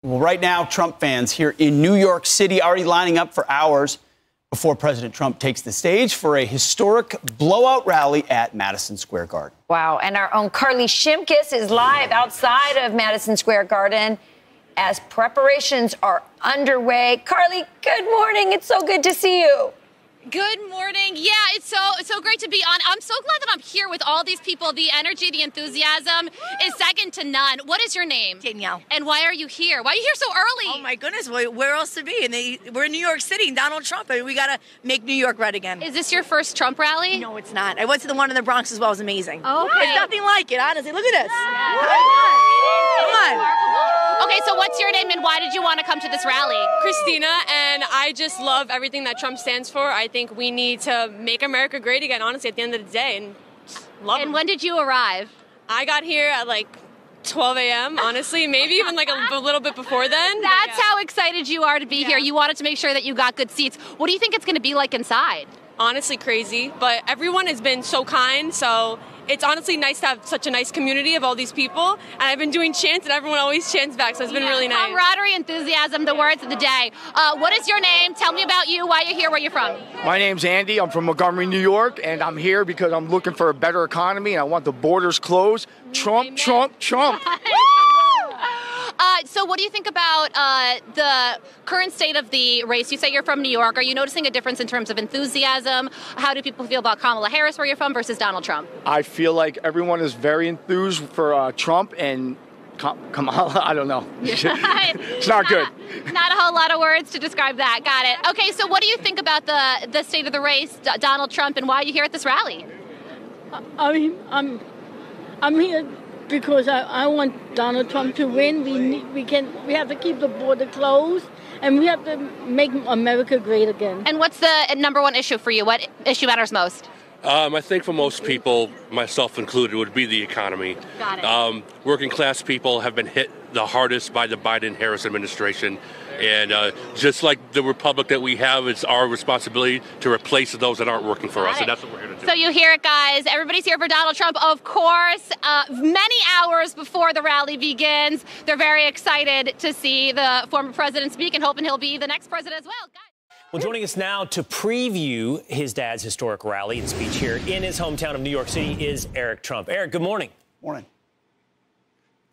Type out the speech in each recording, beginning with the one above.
Well, right now, Trump fans here in New York City already lining up for hours before President Trump takes the stage for a historic blowout rally at Madison Square Garden. Wow, and our own Carly Shimkus is live outside of Madison Square Garden as preparations are underway. Carly, good morning. It's so good to see you. Good morning. Yeah, it's so great to be on. I'm so glad that I'm here with all these people. The energy, the enthusiasm is second to none. What is your name? Danielle. And why are you here? Why are you here so early? Oh my goodness, where else to be? And we're in New York City, Donald Trump, and we gotta make New York red again. Is this your first Trump rally? No, it's not. I went to the one in the Bronx as well. It was amazing. Okay. It's nothing like it, honestly. Look at this. Come on. Okay, so what's your name and why did you want to come to this rally? Christina, and I just love everything that Trump stands for. I think we need to make America great again, honestly, at the end of the day, and just love him. When did you arrive? I got here at like 12 a.m., honestly, maybe even like a little bit before then. That's how excited you are to be here. You wanted to make sure that you got good seats. What do you think it's going to be like inside? Honestly, crazy, but everyone has been so kind, so it's honestly nice to have such a nice community of all these people, and I've been doing chants, and everyone always chants back, so it's been really nice. Camaraderie, enthusiasm, the words of the day. What is your name? Tell me about you, why you're here, where you're from. My name's Andy. I'm from Montgomery, New York, and I'm here because I'm looking for a better economy, and I want the borders closed. Trump, Amen. Trump, Trump. So what do you think about the current state of the race? You say you're from New York. Are you noticing a difference in terms of enthusiasm? How do people feel about Kamala Harris, where you're from, versus Donald Trump? I feel like everyone is very enthused for Trump and Kamala. I don't know. It's not good. Not a whole lot of words to describe that. Got it. Okay, so what do you think about the state of the race, Donald Trump, and why are you here at this rally? I mean, I'm here because I want Donald Trump to win. We have to keep the border closed, and we have to make America great again. And what's the number one issue for you? What issue matters most? I think for most people, myself included, would be the economy. Got it. Working class people have been hit the hardest by the Biden-Harris administration. And just like the republic that we have, it's our responsibility to replace those that aren't working for us. And that's what we're here to do. So you hear it, guys. Everybody's here for Donald Trump, of course. Many hours before the rally begins, they're very excited to see the former president speak and hoping he'll be the next president as well. Guys. Well, joining us now to preview his dad's historic rally and speech here in his hometown of New York City is Eric Trump. Eric, good morning. Morning.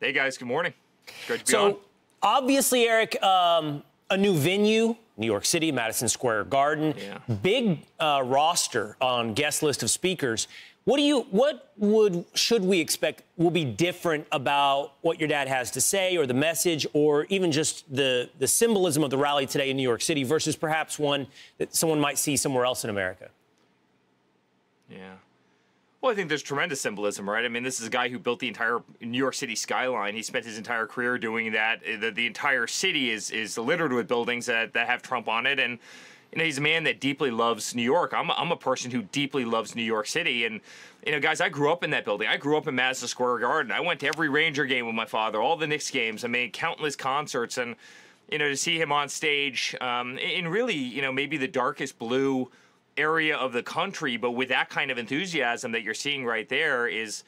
Hey, guys. Good morning. Great to be on. Obviously, Eric, a new venue, New York City, Madison Square Garden, big roster on guest list of speakers. Should we expect will be different about what your dad has to say, or the message, or even just the symbolism of the rally today in New York City versus perhaps one that someone might see somewhere else in America? Yeah. Well, I think there's tremendous symbolism, right? I mean, this is a guy who built the entire New York City skyline. He spent his entire career doing that. The entire city is littered with buildings that have Trump on it. And, you know, he's a man that deeply loves New York. I'm a person who deeply loves New York City. And, you know, guys, I grew up in that building. I grew up in Madison Square Garden. I went to every Ranger game with my father, all the Knicks games. I mean, countless concerts. And, you know, to see him on stage in really, you know, maybe the darkest blue area of the country, but with that kind of enthusiasm that you're seeing right there is,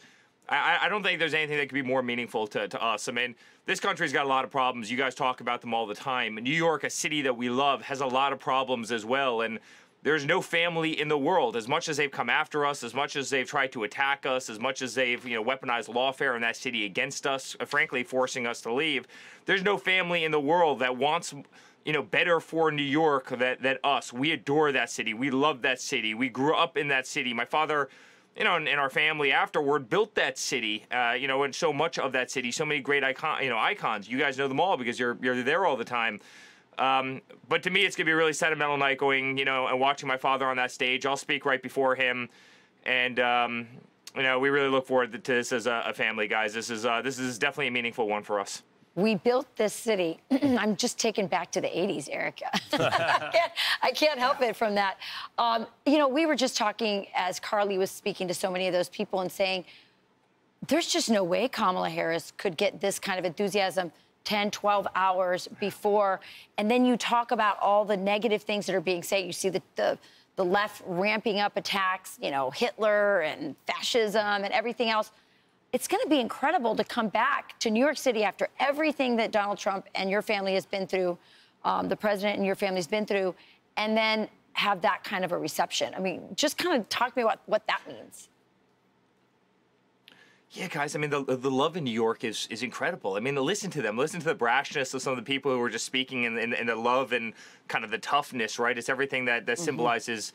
I don't think there's anything that could be more meaningful to us. I mean, this country's got a lot of problems. You guys talk about them all the time. New York, a city that we love, has a lot of problems as well. And there's no family in the world. As much as they've come after us, as much as they've tried to attack us, as much as they've, you know, weaponized lawfare in that city against us, frankly, forcing us to leave, there's no family in the world that wants, you know, better for New York than us. We adore that city. We love that city. We grew up in that city. My father, you know, and our family afterward built that city, you know, and so much of that city, so many great icons. You guys know them all because you're there all the time. But to me, it's going to be a really sentimental night going, you know, and watching my father on that stage. I'll speak right before him. And, you know, we really look forward to this as a family, guys. This is definitely a meaningful one for us. We built this city. I'm just taken back to the 80s, Eric. I can't help it from that. You know, we were just talking as Carly was speaking to so many of those people and saying, there's just no way Kamala Harris could get this kind of enthusiasm 10, 12 hours before. And then you talk about all the negative things that are being said. You see the left ramping up attacks, you know, Hitler and fascism and everything else. it's going to be incredible to come back to New York City after everything that Donald Trump and your family has been through, the president and your family's been through, and then have that kind of a reception. I mean, just kind of talk to me about what that means. Yeah, guys, I mean, the love in New York is incredible. I mean, listen to them. Listen to the brashness of some of the people who were just speaking, and the love and kind of the toughness, right? It's everything that symbolizes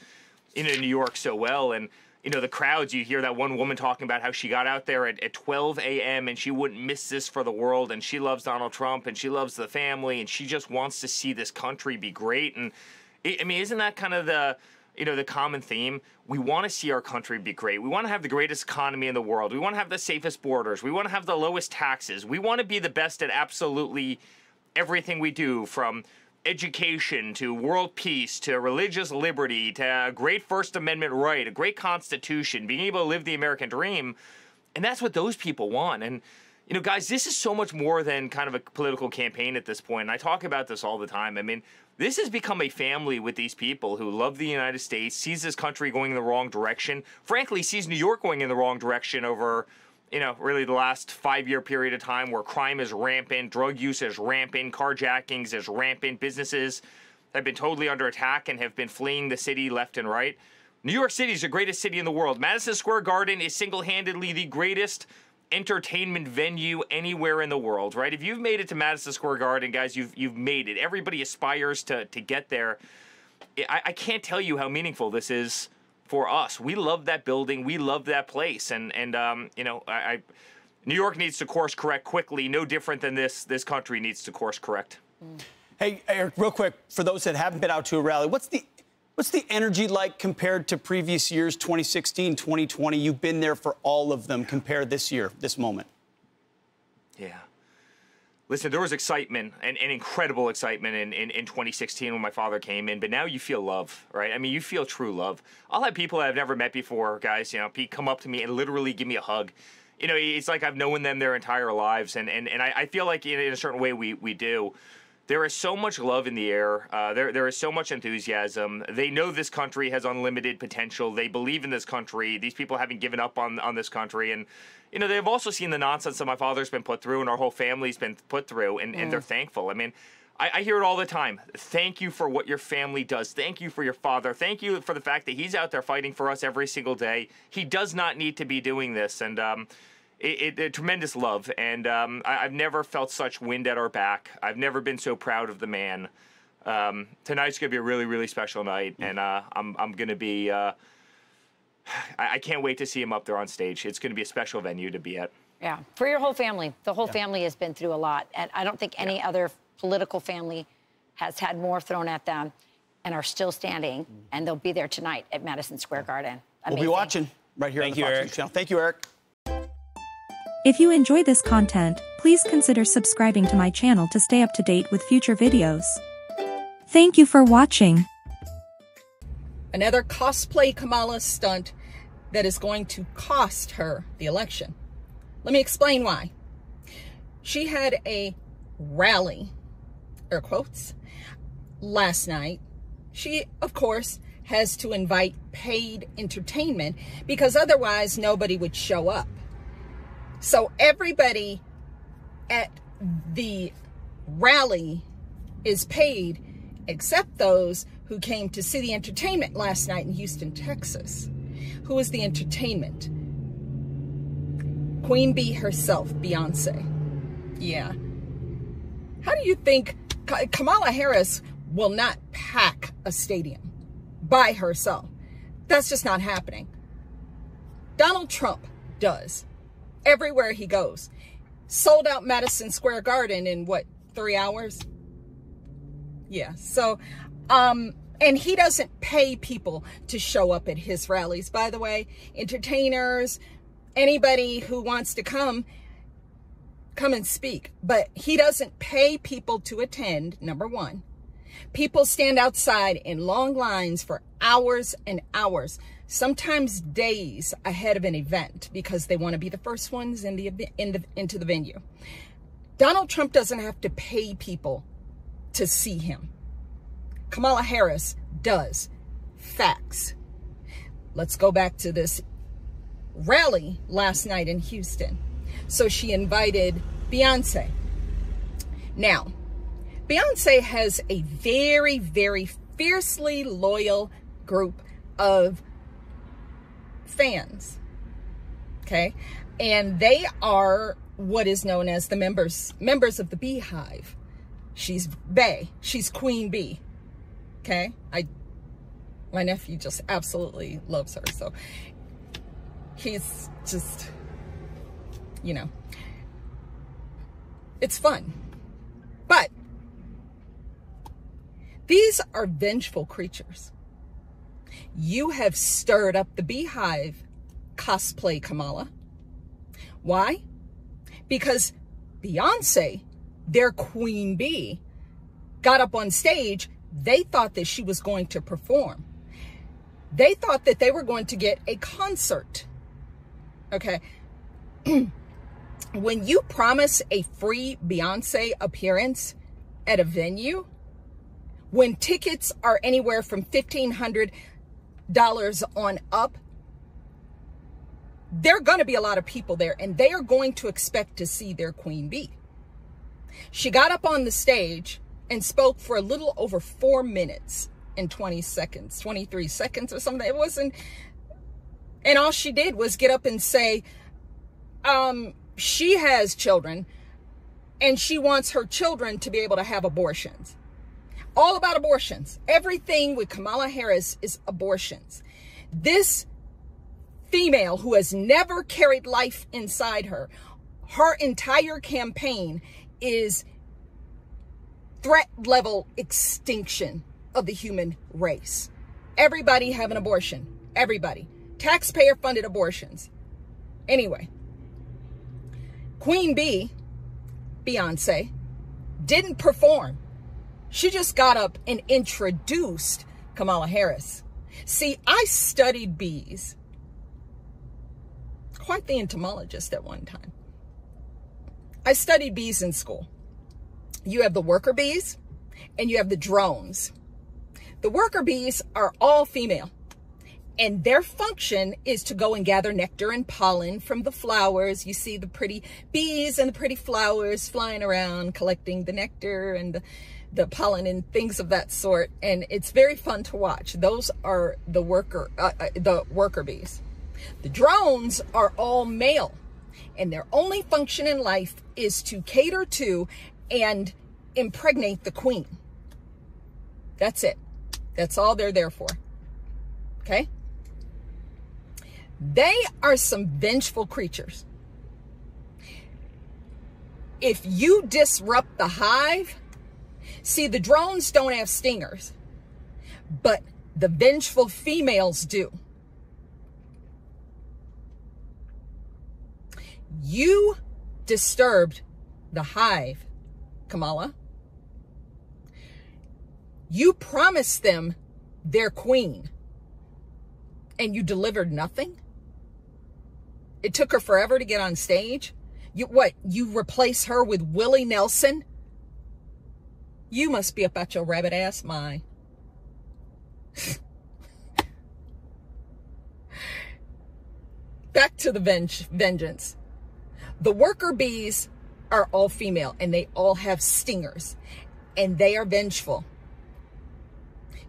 New York so well. And, you know, the crowds, you hear that one woman talking about how she got out there at 12 a.m. and she wouldn't miss this for the world, and she loves Donald Trump, and she loves the family, and she just wants to see this country be great. And, I mean, isn't that kind of the common theme? We want to see our country be great. We want to have the greatest economy in the world. We want to have the safest borders. We want to have the lowest taxes. We want to be the best at absolutely everything we do, from education to world peace to religious liberty to a great First Amendment right, a great Constitution, being able to live the American dream. And that's what those people want. And, you know, guys, this is so much more than kind of a political campaign at this point. And I talk about this all the time. I mean, this has become a family with these people who love the United States, sees this country going in the wrong direction, frankly, sees New York going in the wrong direction over, you know, really the last 5-year period of time, where crime is rampant, drug use is rampant, carjackings is rampant, businesses have been totally under attack and have been fleeing the city left and right. New York City is the greatest city in the world. Madison Square Garden is single-handedly the greatest entertainment venue anywhere in the world, right? If you've made it to Madison Square Garden, guys, you've made it. Everybody aspires to get there. I can't tell you how meaningful this is for us. We love that building. We love that place. And you know, New York needs to course correct quickly. No different than this country needs to course correct. Hey, Eric, real quick, for those that haven't been out to a rally, what's the energy like compared to previous years, 2016, 2020? You've been there for all of them. Compare this year, this moment. Yeah. Listen, there was excitement and incredible excitement in 2016 when my father came in, but now you feel love, right? I mean, you feel true love. I'll have people that I've never met before, guys, you know, come up to me and literally give me a hug. You know, it's like I've known them their entire lives, and I feel like in a certain way we do. There is so much love in the air. There is so much enthusiasm. They know this country has unlimited potential. They believe in this country. These people haven't given up on this country. And, you know, they've also seen the nonsense that my father's been put through and our whole family's been put through, and they're thankful. I mean, I hear it all the time. Thank you for what your family does. Thank you for your father. Thank you for the fact that he's out there fighting for us every single day. He does not need to be doing this. And tremendous love, and I've never felt such wind at our back. I've never been so proud of the man. Tonight's gonna be a really, really special night, and I'm gonna be. I can't wait to see him up there on stage. It's gonna be a special venue to be at. Yeah, for your whole family. The whole family has been through a lot, and I don't think any other political family has had more thrown at them, and are still standing. And they'll be there tonight at Madison Square Garden. Amazing. We'll be watching right here on the Fox News Channel. Thank you, Eric. If you enjoy this content, please consider subscribing to my channel to stay up to date with future videos. Thank you for watching. Another cosplay Kamala stunt that is going to cost her the election. Let me explain why. She had a rally, air quotes, last night. She, of course, has to invite paid entertainment because otherwise nobody would show up. So everybody at the rally is paid except those who came to see the entertainment last night in Houston, Texas. Who is the entertainment? Queen Bee herself, Beyonce. Yeah. How do you think Kamala Harris will not pack a stadium by herself? That's just not happening. Donald Trump does. Everywhere he goes. Sold out Madison Square Garden in what, 3 hours? Yeah, so, and he doesn't pay people to show up at his rallies, by the way. Entertainers, anybody who wants to come and speak. But he doesn't pay people to attend, number one. People stand outside in long lines for hours and hours, sometimes days ahead of an event because they want to be the first ones into the venue. Donald Trump doesn't have to pay people to see him. Kamala Harris does. Facts. Let's go back to this rally last night in Houston. So she invited Beyonce. Now, Beyonce has a very, very fiercely loyal group of fans, okay? And they are what is known as the members of the Beehive. She's Bey. She's Queen Bee, okay? My nephew just absolutely loves her, so he's just, you know, it's fun. But these are vengeful creatures. You have stirred up the Beehive cosplay, Kamala. Why? Because Beyonce, their Queen Bee, got up on stage. They thought that she was going to perform. They thought that they were going to get a concert. Okay. When you promise a free Beyonce appearance at a venue, when tickets are anywhere from $1,500 on up, there are going to be a lot of people there, and they are going to expect to see their Queen Bee. She got up on the stage and spoke for a little over 4 minutes and 20 seconds, 23 seconds or something. It wasn't, and all she did was get up and say, she has children and she wants her children to be able to have abortions. All about abortions. Everything with Kamala Harris is abortions. This female who has never carried life inside her, her entire campaign is threat level extinction of the human race. Everybody have an abortion. Everybody. Taxpayer funded abortions. Anyway, Queen Bee, Beyonce, didn't perform. She just got up and introduced Kamala Harris. See, I studied bees. Quite the entomologist at one time. I studied bees in school. You have the worker bees and you have the drones. The worker bees are all female, and their function is to go and gather nectar and pollen from the flowers. You see the pretty bees and the pretty flowers flying around collecting the nectar and the pollen and things of that sort, and it's very fun to watch. Those are the worker bees. The drones are all male, and their only function in life is to cater to and impregnate the queen. That's it. That's all they're there for. Okay? They are some vengeful creatures. If you disrupt the hive, see, the drones don't have stingers, but the vengeful females do. You disturbed the hive, Kamala. You promised them their queen, and you delivered nothing. It took her forever to get on stage. You replace her with Willie Nelson? You must be up at your rabbit ass mind. Back to the vengeance. The worker bees are all female, and they all have stingers, and they are vengeful.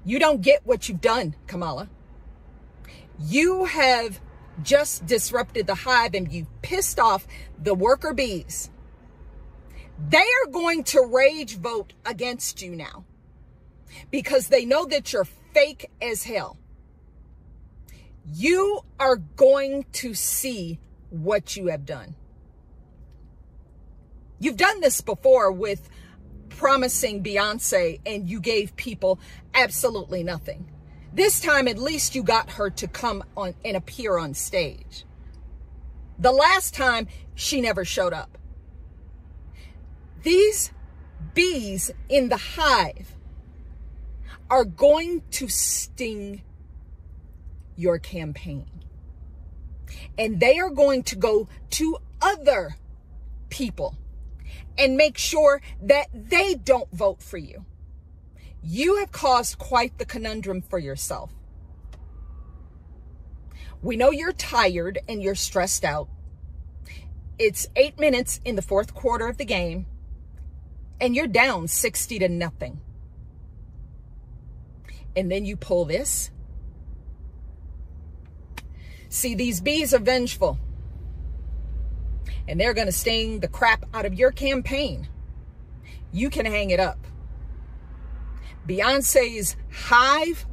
You don't get what you've done, Kamala. You have just disrupted the hive, and you pissed off the worker bees. They are going to rage vote against you now because they know that you're fake as hell. You are going to see what you have done. You've done this before with promising Beyonce, and you gave people absolutely nothing. This time, at least you got her to come on and appear on stage. The last time, she never showed up. These bees in the hive are going to sting your campaign. And they are going to go to other people and make sure that they don't vote for you. You have caused quite the conundrum for yourself. We know you're tired and you're stressed out. it's 8 minutes in the fourth quarter of the game, and you're down 60-0. And then you pull this. See, these bees are vengeful, and they're going to sting the crap out of your campaign. You can hang it up. Beyonce's hive,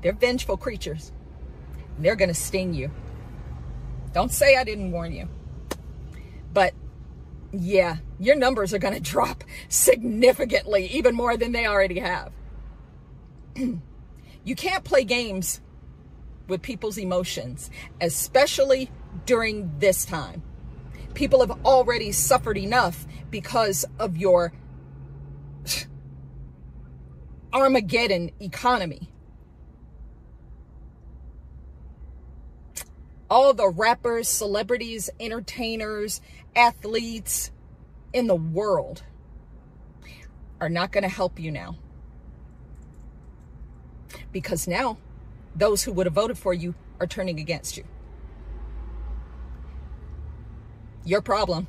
they're vengeful creatures. They're going to sting you. Don't say I didn't warn you. But yeah, your numbers are going to drop significantly, even more than they already have. You can't play games with people's emotions, especially during this time. People have already suffered enough because of your Armageddon economy. All the rappers, celebrities, entertainers, athletes in the world are not going to help you now. Because now, those who would have voted for you are turning against you. Your problem.